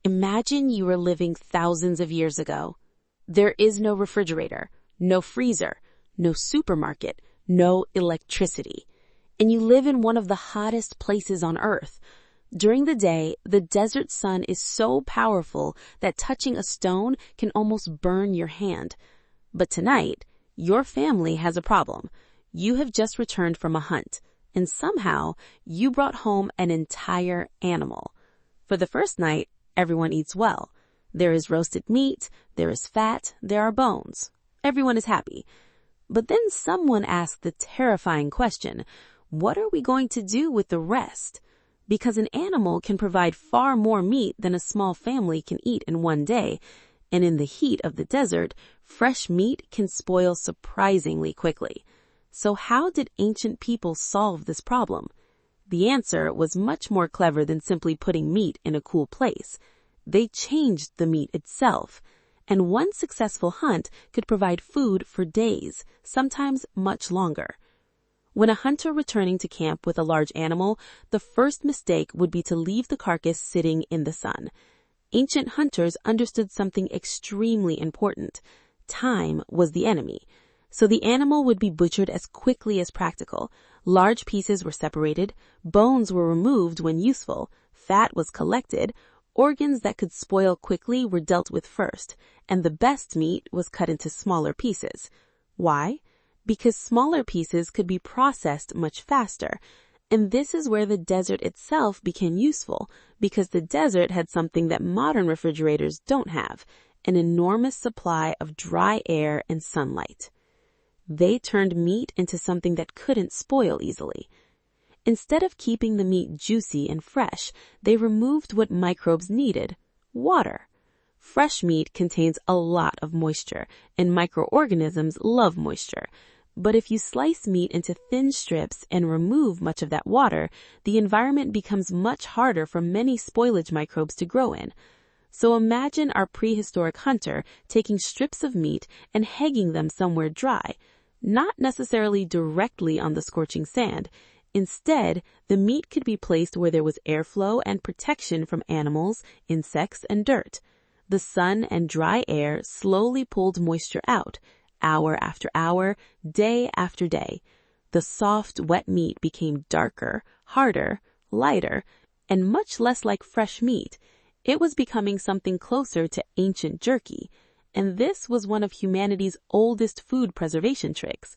Imagine you were living thousands of years ago. There is no refrigerator, no freezer, no supermarket, no electricity. And you live in one of the hottest places on Earth. During the day, the desert sun is so powerful that touching a stone can almost burn your hand. But tonight, your family has a problem. You have just returned from a hunt, and somehow you brought home an entire animal. For the first night, everyone eats well. There is roasted meat, there is fat, there are bones. Everyone is happy. But then someone asked the terrifying question, what are we going to do with the rest? Because an animal can provide far more meat than a small family can eat in one day, and in the heat of the desert, fresh meat can spoil surprisingly quickly. So how did ancient people solve this problem? The answer was much more clever than simply putting meat in a cool place. They changed the meat itself, and one successful hunt could provide food for days, sometimes much longer. When a hunter returning to camp with a large animal, the first mistake would be to leave the carcass sitting in the sun. Ancient hunters understood something extremely important. Time was the enemy. So the animal would be butchered as quickly as practical. Large pieces were separated, bones were removed when useful, fat was collected, organs that could spoil quickly were dealt with first, and the best meat was cut into smaller pieces. Why? Because smaller pieces could be processed much faster. And this is where the desert itself became useful, because the desert had something that modern refrigerators don't have, an enormous supply of dry air and sunlight. They turned meat into something that couldn't spoil easily. Instead of keeping the meat juicy and fresh, they removed what microbes needed: water. Fresh meat contains a lot of moisture, and microorganisms love moisture. But if you slice meat into thin strips and remove much of that water, the environment becomes much harder for many spoilage microbes to grow in. So imagine our prehistoric hunter taking strips of meat and hanging them somewhere dry, not necessarily directly on the scorching sand. Instead, the meat could be placed where there was airflow and protection from animals, insects, and dirt. The sun and dry air slowly pulled moisture out, hour after hour, day after day. The soft, wet meat became darker, harder, lighter, and much less like fresh meat. It was becoming something closer to ancient jerky, and this was one of humanity's oldest food preservation tricks.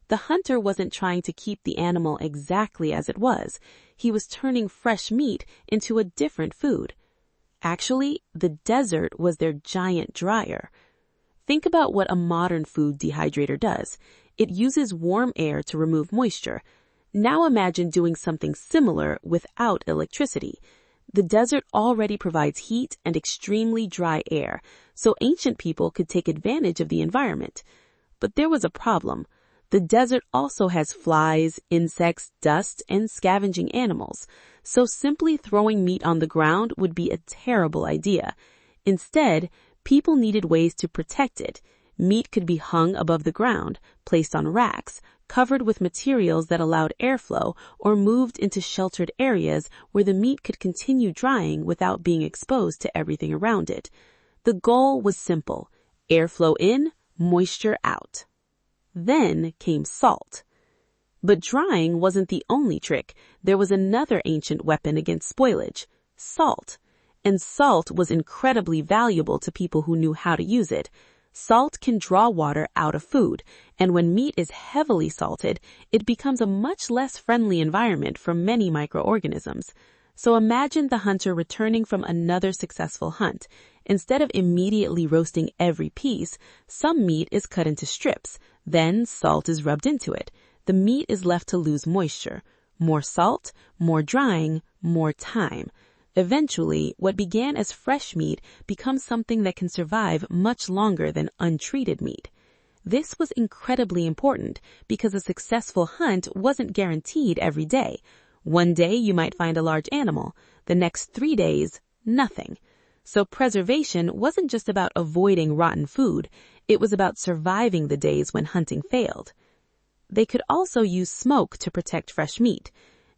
The hunter wasn't trying to keep the animal exactly as it was. He was turning fresh meat into a different food. Actually, the desert was their giant dryer. Think about what a modern food dehydrator does. It uses warm air to remove moisture. Now imagine doing something similar without electricity. The desert already provides heat and extremely dry air, so ancient people could take advantage of the environment. But there was a problem. The desert also has flies, insects, dust, and scavenging animals, so simply throwing meat on the ground would be a terrible idea. Instead, people needed ways to protect it. Meat could be hung above the ground, placed on racks, covered with materials that allowed airflow, or moved into sheltered areas where the meat could continue drying without being exposed to everything around it. The goal was simple: airflow in, moisture out. Then came salt. But drying wasn't the only trick. There was another ancient weapon against spoilage: salt. And salt was incredibly valuable to people who knew how to use it. Salt can draw water out of food, and when meat is heavily salted, it becomes a much less friendly environment for many microorganisms. So imagine the hunter returning from another successful hunt. Instead of immediately roasting every piece, some meat is cut into strips. Then salt is rubbed into it. The meat is left to lose moisture. More salt, more drying, more time. Eventually, what began as fresh meat becomes something that can survive much longer than untreated meat. This was incredibly important because a successful hunt wasn't guaranteed every day. One day you might find a large animal, the next 3 days, nothing. So preservation wasn't just about avoiding rotten food, it was about surviving the days when hunting failed. They could also use smoke to protect fresh meat.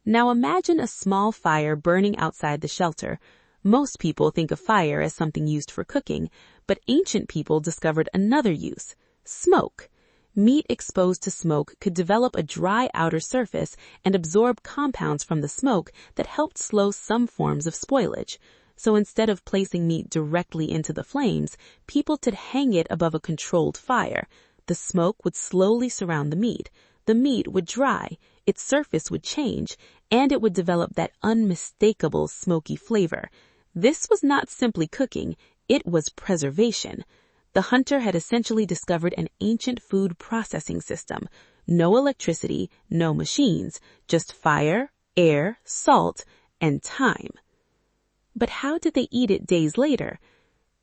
Now imagine a small fire burning outside the shelter. Most people think of fire as something used for cooking, but ancient people discovered another use: smoke. Meat exposed to smoke could develop a dry outer surface and absorb compounds from the smoke that helped slow some forms of spoilage. So instead of placing meat directly into the flames, people could hang it above a controlled fire. The smoke would slowly surround the meat. The meat would dry, its surface would change, and it would develop that unmistakable smoky flavor. This was not simply cooking, it was preservation. The hunter had essentially discovered an ancient food processing system. No electricity, no machines, just fire, air, salt, and time. But how did they eat it days later?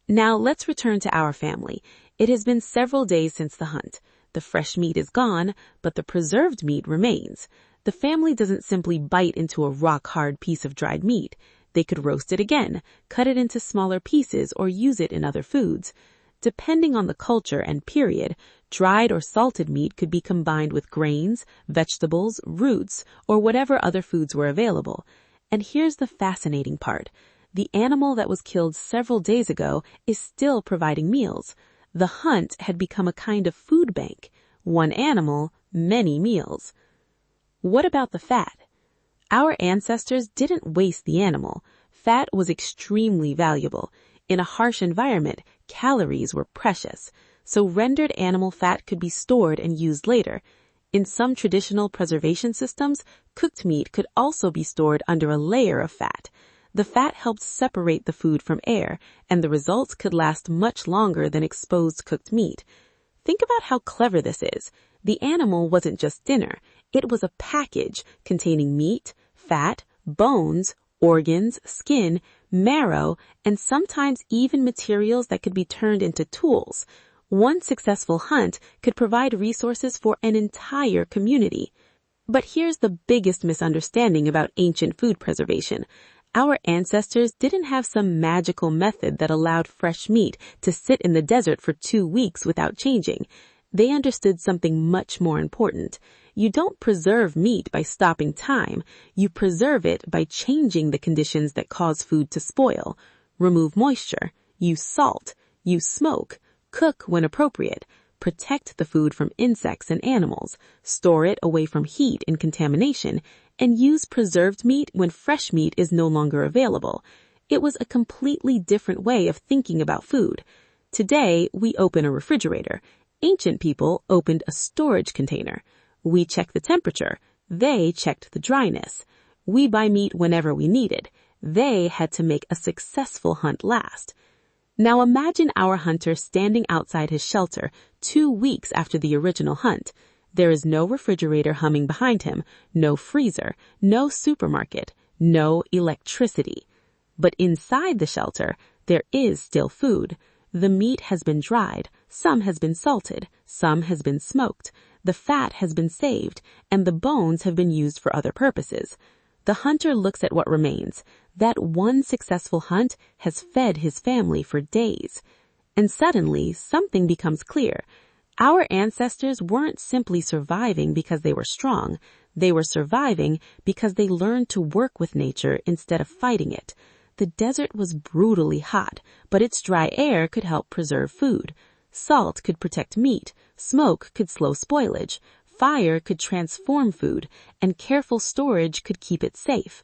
Now let's return to our family. It has been several days since the hunt. The fresh meat is gone, but the preserved meat remains. The family doesn't simply bite into a rock-hard piece of dried meat. They could roast it again, cut it into smaller pieces, or use it in other foods. Depending on the culture and period, dried or salted meat could be combined with grains, vegetables, roots, or whatever other foods were available. And here's the fascinating part. The animal that was killed several days ago is still providing meals. The hunt had become a kind of food bank. One animal, many meals. What about the fat? Our ancestors didn't waste the animal. Fat was extremely valuable. In a harsh environment, calories were precious, so rendered animal fat could be stored and used later. In some traditional preservation systems, cooked meat could also be stored under a layer of fat. The fat helped separate the food from air, and the results could last much longer than exposed cooked meat. Think about how clever this is. The animal wasn't just dinner. It was a package containing meat, fat, bones, organs, skin, marrow, and sometimes even materials that could be turned into tools. One successful hunt could provide resources for an entire community. But here's the biggest misunderstanding about ancient food preservation. Our ancestors didn't have some magical method that allowed fresh meat to sit in the desert for 2 weeks without changing. They understood something much more important. You don't preserve meat by stopping time. You preserve it by changing the conditions that cause food to spoil. Remove moisture. Use salt. Use smoke. Cook when appropriate. Protect the food from insects and animals. Store it away from heat and contamination. And use preserved meat when fresh meat is no longer available. It was a completely different way of thinking about food. Today, we open a refrigerator. Ancient people opened a storage container. We check the temperature. They checked the dryness. We buy meat whenever we needed. They had to make a successful hunt last. Now imagine our hunter standing outside his shelter 2 weeks after the original hunt. There is no refrigerator humming behind him, no freezer, no supermarket, no electricity. But inside the shelter, there is still food. The meat has been dried, some has been salted, some has been smoked, the fat has been saved, and the bones have been used for other purposes. The hunter looks at what remains. That one successful hunt has fed his family for days. And suddenly, something becomes clear. Our ancestors weren't simply surviving because they were strong. They were surviving because they learned to work with nature instead of fighting it. The desert was brutally hot, but its dry air could help preserve food. Salt could protect meat, smoke could slow spoilage, fire could transform food, and careful storage could keep it safe.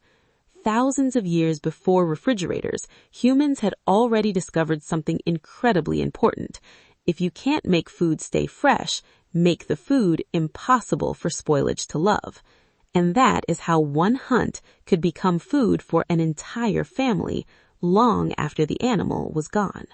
Thousands of years before refrigerators, humans had already discovered something incredibly important. If you can't make food stay fresh, make the food impossible for spoilage to love. And that is how one hunt could become food for an entire family long after the animal was gone.